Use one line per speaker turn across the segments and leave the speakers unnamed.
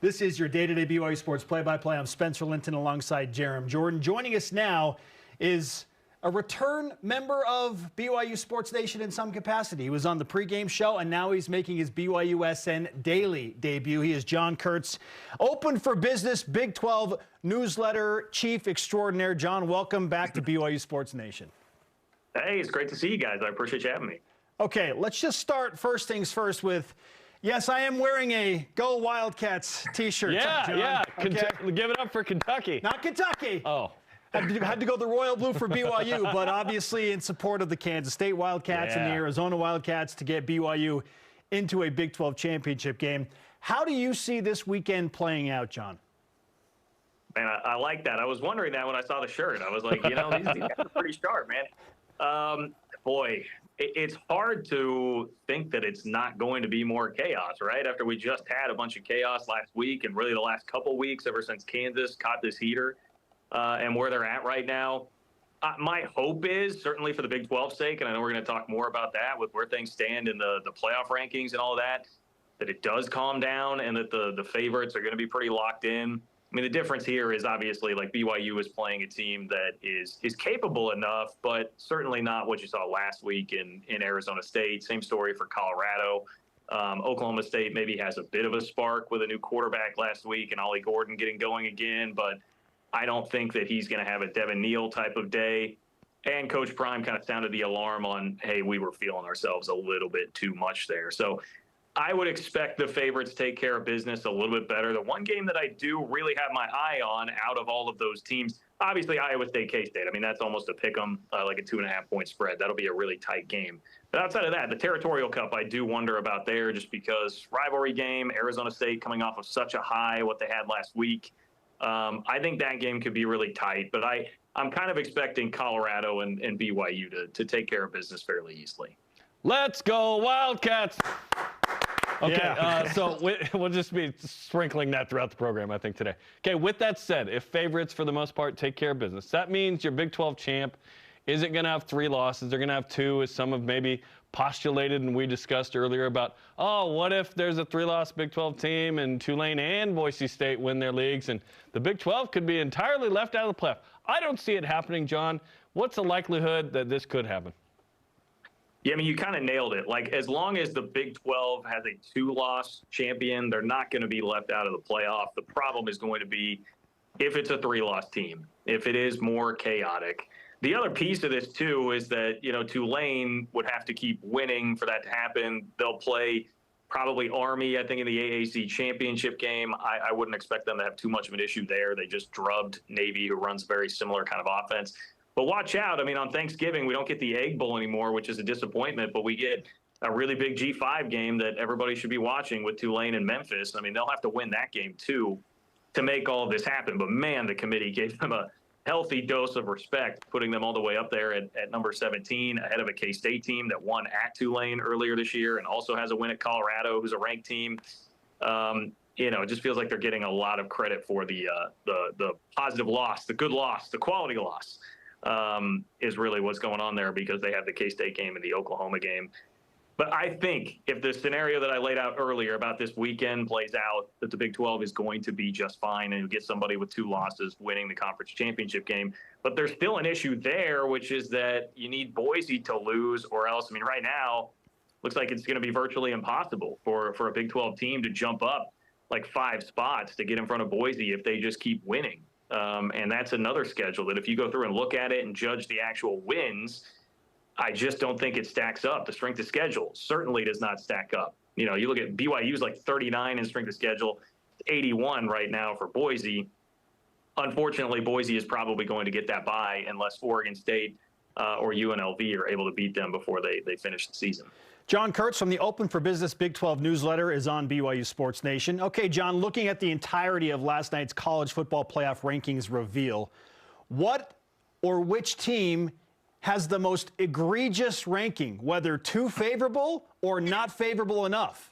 This is your day-to-day BYU Sports play-by-play. I'm Spencer Linton alongside Jarom. Jordan. Joining us now is a return member of BYU Sports Nation in some capacity. He was on the pregame show, and now he's making his BYUSN daily debut. He is John Kurtz, Open for Business Big 12 newsletter chief extraordinaire. John, welcome back to BYU Sports Nation.
Hey, it's great to see you guys. I appreciate you having me.
Okay, let's just start first things first with, yes, I am wearing a Go Wildcats t-shirt.
Yeah,
John.
yeah.
Okay.
Give it up for Kentucky.
Not Kentucky.
Oh.
Had to go the royal blue for BYU, but obviously in support of the Kansas State Wildcats and the Arizona Wildcats to get BYU into a Big 12 championship game. How do you see this weekend playing out, John?
Man, I like that. I was wondering that when I saw the shirt. I was like, these guys are pretty sharp, man. Boy, it's hard to think that it's not going to be more chaos, right? After we just had a bunch of chaos last week and really the last couple weeks ever since Kansas caught this heater. And where they're at right now, my hope is, certainly for the Big 12's sake, and I know we're going to talk more about that with where things stand in the playoff rankings and all that it does calm down and that the favorites are going to be pretty locked in. I mean, the difference here is obviously like BYU is playing a team that is capable enough, but certainly not what you saw last week in Arizona State. Same story for Colorado. Oklahoma State maybe has a bit of a spark with a new quarterback last week and Ollie Gordon getting going again, but I don't think that he's going to have a Devin Neal type of day. And Coach Prime kind of sounded the alarm on, hey, we were feeling ourselves a little bit too much there. So I would expect the favorites to take care of business a little bit better. The one game that I do really have my eye on out of all of those teams, obviously Iowa State, K-State. I mean, that's almost a pick 'em, like a 2.5-point spread. That'll be a really tight game. But outside of that, the Territorial Cup, I do wonder about there just because rivalry game, Arizona State coming off of such a high, what they had last week. I think that game could be really tight, but I'm kind of expecting Colorado and BYU to take care of business fairly easily.
Let's go Wildcats! Okay,
Yeah.
So we'll just be sprinkling that throughout the program, I think, today. Okay, with that said, if favorites, for the most part, take care of business, that means your Big 12 champ isn't going to have 3 losses. They're going to have 2, as some have maybe postulated and we discussed earlier about, oh, what if there's a 3-loss Big 12 team and Tulane and Boise State win their leagues and the Big 12 could be entirely left out of the playoff. I don't see it happening, John. What's the likelihood that this could happen?
Yeah, I mean, you kind of nailed it. Like, as long as the Big 12 has a 2-loss champion, they're not going to be left out of the playoff. The problem is going to be if it's a 3-loss team, if it is more chaotic. The other piece of this, too, is that, Tulane would have to keep winning for that to happen. They'll play probably Army, I think, in the AAC championship game. I wouldn't expect them to have too much of an issue there. They just drubbed Navy, who runs very similar kind of offense. But watch out. I mean, on Thanksgiving, we don't get the Egg Bowl anymore, which is a disappointment, but we get a really big G5 game that everybody should be watching with Tulane and Memphis. I mean, they'll have to win that game, too, to make all of this happen. But, man, the committee gave them a healthy dose of respect, putting them all the way up there at number 17, ahead of a K-State team that won at Tulane earlier this year and also has a win at Colorado, who's a ranked team. It just feels like they're getting a lot of credit for the positive loss, the good loss, the quality loss is really what's going on there because they have the K-State game and the Oklahoma game. But I think if the scenario that I laid out earlier about this weekend plays out, that the Big 12 is going to be just fine and get somebody with 2 losses winning the conference championship game. But there's still an issue there, which is that you need Boise to lose or else. I mean, right now, looks like it's going to be virtually impossible for a Big 12 team to jump up like 5 spots to get in front of Boise if they just keep winning. And that's another schedule that if you go through and look at it and judge the actual wins, I just don't think it stacks up. The strength of schedule certainly does not stack up. You look at BYU's like 39 in strength of schedule, 81 right now for Boise. Unfortunately, Boise is probably going to get that bye unless Oregon State or UNLV are able to beat them before they finish the season.
John Kurtz from the Open for Business Big 12 newsletter is on BYU Sports Nation. Okay, John, looking at the entirety of last night's college football playoff rankings reveal, what or which team has the most egregious ranking, whether too favorable or not favorable enough?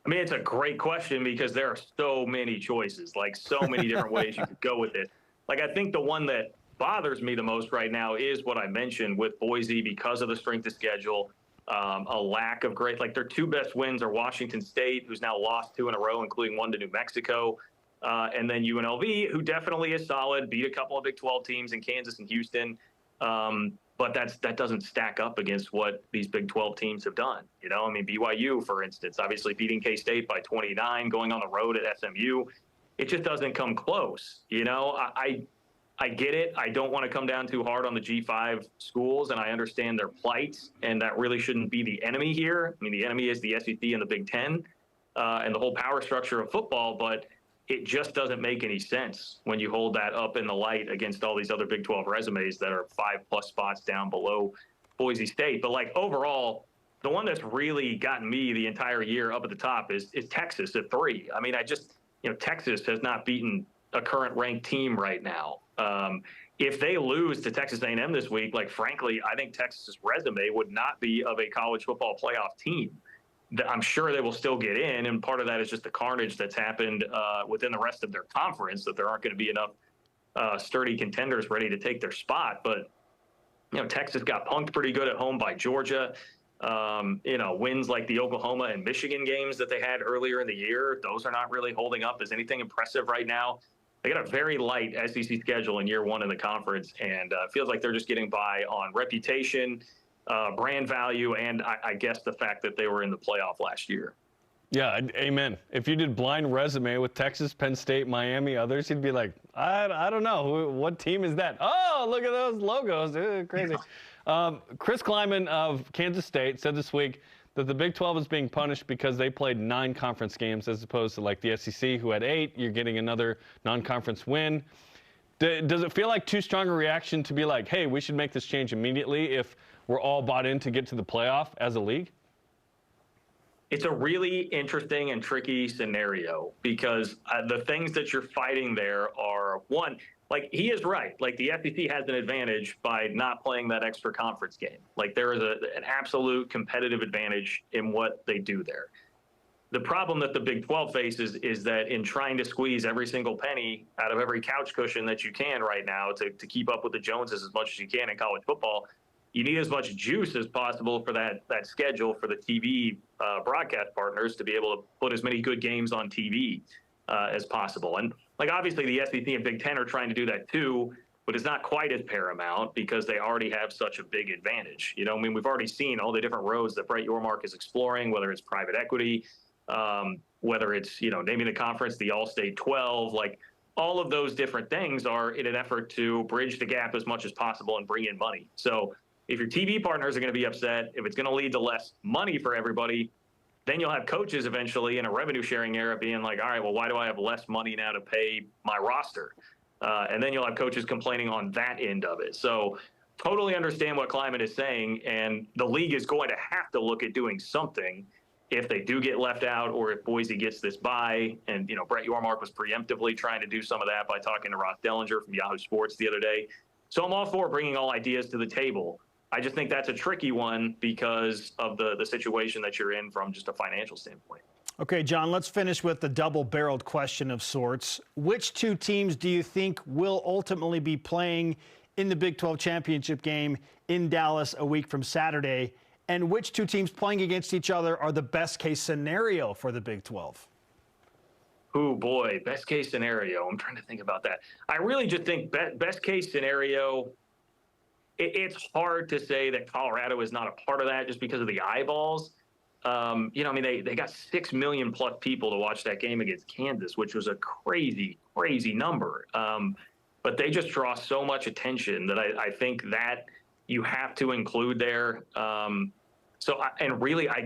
I mean, it's a great question because there are so many choices, like so many different ways you could go with it. Like, I think the one that bothers me the most right now is what I mentioned with Boise because of the strength of schedule. a lack of great, like their two best wins are Washington State, who's now lost 2 in a row, including one to New Mexico. And then UNLV, who definitely is solid, beat a couple of Big 12 teams in Kansas and Houston. But that doesn't stack up against what these Big 12 teams have done. You know, I mean, BYU, for instance, obviously beating K-State by 29, going on the road at SMU. It just doesn't come close. You know, I get it. I don't want to come down too hard on the G5 schools, and I understand their plight, and that really shouldn't be the enemy here. I mean, the enemy is the SEC and the Big Ten and the whole power structure of football, but it just doesn't make any sense when you hold that up in the light against all these other Big 12 resumes that are 5+ spots down below Boise State. But like overall, the one that's really gotten me the entire year up at the top is Texas at 3. I mean, Texas has not beaten a current ranked team right now. If they lose to Texas A&M this week, like frankly, I think Texas's resume would not be of a college football playoff team. I'm sure they will still get in, and part of that is just the carnage that's happened within the rest of their conference, that there aren't going to be enough sturdy contenders ready to take their spot. But, Texas got punked pretty good at home by Georgia. Wins like the Oklahoma and Michigan games that they had earlier in the year, those are not really holding up as anything impressive right now. They got a very light SEC schedule in year one in the conference, and it feels like they're just getting by on reputation, brand value, and I guess the fact that they were in the playoff last year.
Yeah, amen. If you did blind resume with Texas, Penn State, Miami, others, you'd be like, I don't know. What team is that? Oh, look at those logos. Crazy. Chris Kleiman of Kansas State said this week that the Big 12 is being punished because they played 9 conference games as opposed to like the SEC, who had 8. You're getting another non-conference win. Does it feel like too strong a reaction to be like, hey, we should make this change immediately if we're all bought in to get to the playoff as a league?
It's a really interesting and tricky scenario because the things that you're fighting there are, one, like he is right. Like the SEC has an advantage by not playing that extra conference game. Like there is an absolute competitive advantage in what they do there. The problem that the Big 12 faces is that in trying to squeeze every single penny out of every couch cushion that you can right now to keep up with the Joneses as much as you can in college football, you need as much juice as possible for that schedule for the TV broadcast partners to be able to put as many good games on TV as possible. And like obviously the SEC and Big Ten are trying to do that too, but it's not quite as paramount because they already have such a big advantage. I mean, we've already seen all the different roads that Brett Yormark is exploring, whether it's private equity, whether it's, naming the conference the All-State 12, like all of those different things are in an effort to bridge the gap as much as possible and bring in money. So if your TV partners are going to be upset, if it's going to lead to less money for everybody, then you'll have coaches eventually in a revenue sharing era being like, all right, well, why do I have less money now to pay my roster? And then you'll have coaches complaining on that end of it. So totally understand what Kleiman is saying, and the league is going to have to look at doing something if they do get left out or if Boise gets this bye. And, Brett Yormark was preemptively trying to do some of that by talking to Ross Dellinger from Yahoo Sports the other day. So I'm all for bringing all ideas to the table. I just think that's a tricky one because of the situation that you're in from just a financial standpoint.
Okay, John, let's finish with the double-barreled question of sorts. Which 2 teams do you think will ultimately be playing in the Big 12 championship game in Dallas a week from Saturday? And which 2 teams playing against each other are the best-case scenario for the Big 12?
Oh, boy, best-case scenario. I'm trying to think about that. I really just think best-case scenario, it's hard to say that Colorado is not a part of that just because of the eyeballs. They got 6 million plus people to watch that game against Kansas, which was a crazy, crazy number. But they just draw so much attention that I think that you have to include there. I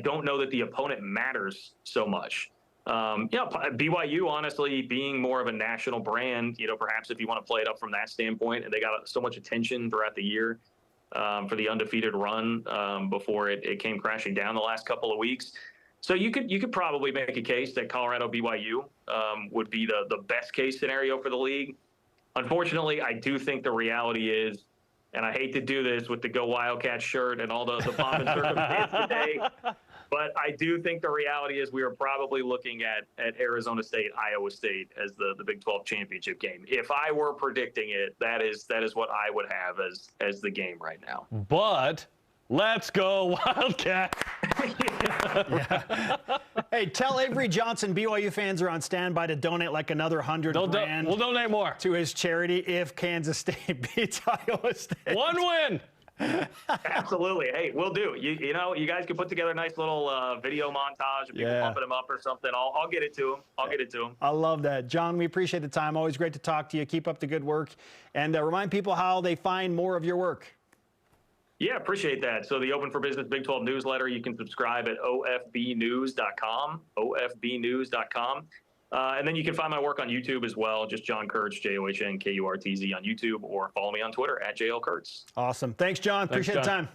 don't know that the opponent matters so much. BYU, honestly, being more of a national brand, perhaps if you want to play it up from that standpoint, and they got so much attention throughout the year for the undefeated run before it came crashing down the last couple of weeks. So you could probably make a case that Colorado BYU would be the best case scenario for the league. Unfortunately, I do think the reality is, and I hate to do this with the Go Wildcats shirt and all the pomp and circumstance today, but I do think the reality is we are probably looking at Arizona State, Iowa State as the Big 12 championship game. If I were predicting it, that is what I would have as the game right now.
But Let's go, Wildcats.
Hey, tell Avery Johnson BYU fans are on standby to donate like another $100,000.
We'll donate more
to his charity if Kansas State beats Iowa State.
One win.
Absolutely. Hey, we'll do. You know, you guys can put together a nice little video montage of people pumping them up or something. I'll get it to them.
I love that. John, we appreciate the time. Always great to talk to you. Keep up the good work. And remind people how they find more of your work.
Yeah, appreciate that. So the Open for Business Big 12 newsletter, you can subscribe at ofbnews.com, ofbnews.com. And then you can find my work on YouTube as well, just John Kurtz, JOHNKURTZ on YouTube, or follow me on Twitter at JLKurtz.
Awesome. Thanks, John. Appreciate the time.